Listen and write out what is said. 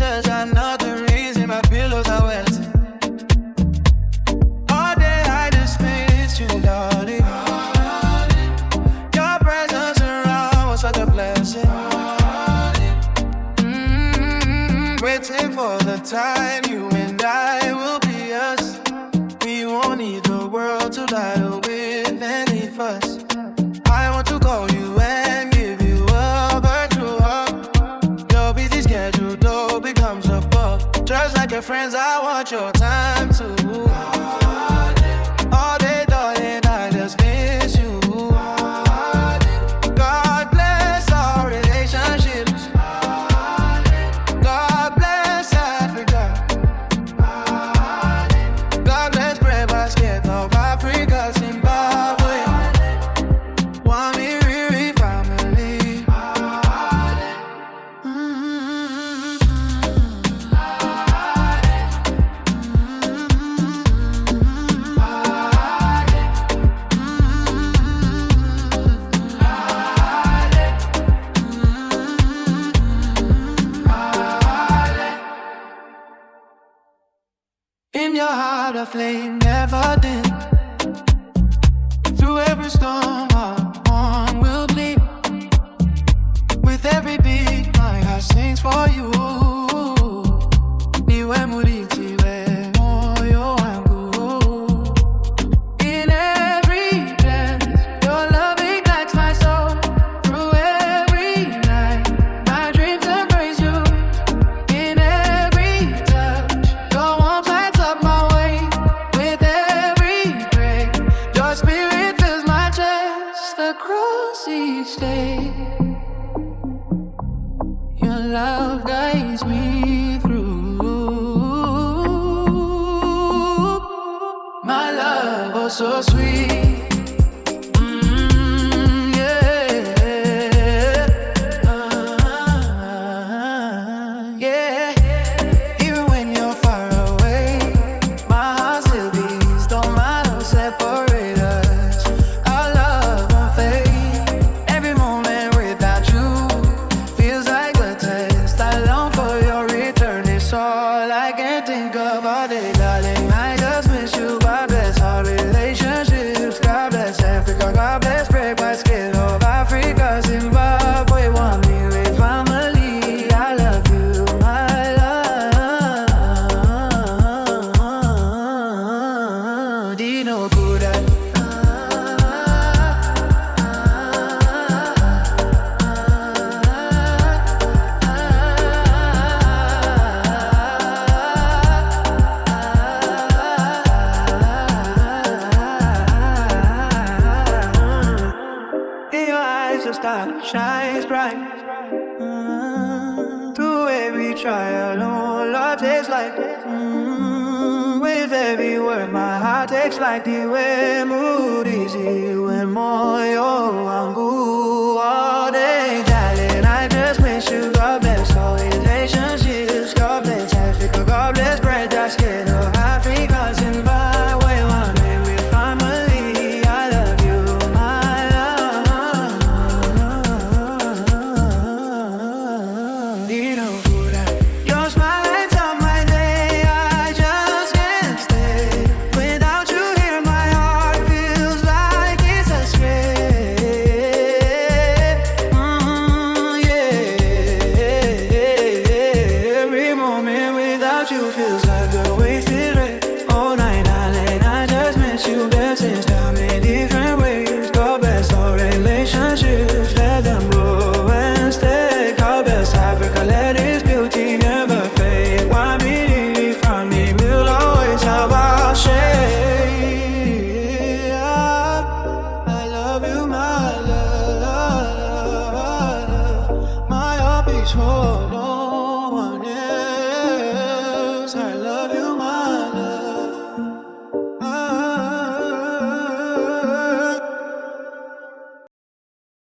touch, I know the reason my pillows are wet. All day I just miss you, darling. Your presence around was such a blessing. Waiting for the time you and I will be us. We won't need the world to lie with any fuss. I want to call you and give you a virtual hug. Your busy schedule though becomes a bug. Just like your friends, I want your time too. All day, darling, I just miss you. God bless our relationships. God bless Africa. God bless breadbasket of Africa, Zimbabwe. Wamiriri family. In your heart a flame never dim. Through every storm our one will bleed. With every beat my heart sings for you. Niwe muriti we moyo wangu. In every dance your love ignites my soul. Through every night my dreams embrace you. In every touch your warmth lights up my way. With every breath your spirit fills my chest. Across each day your love guides me through. My love, oh so sweet. Yeah. Even when you're far away, my heart still beats. Don't matter, separate us. Our love won't fade. Every moment without you feels like a test. I long for your return. It's all I can think of all day, darling. I just miss you. God bless our relationships. God bless Africa. God bless breadbasket of Africa, Zimbabwe. Wamiriri family. I love you, my love. Dino Buddha. In your eyes a star shines bright. Through every trial, oh, love tastes like. With every word my heart takes like the way mood easy. When moyo wangu all day, darling, I just miss you. God bless all relationships. God bless Africa. God bless breadbasket of Africa, Zimbabwe. Wamiriri family. I love you, my love. Dino Buddha. Your smile lights up my day. I just can't stay. Without you here, my heart feels like it's astray. Yeah. Every moment without you feels like a wasted ray. All night, darling, I just miss you. Blessings come in different ways. God bless all relationships. Let them grow and stay. God bless Africa. Let its beauty never fade. Wamiriri from me will always have our shade. I love you, my love. My heart beats for no one else. I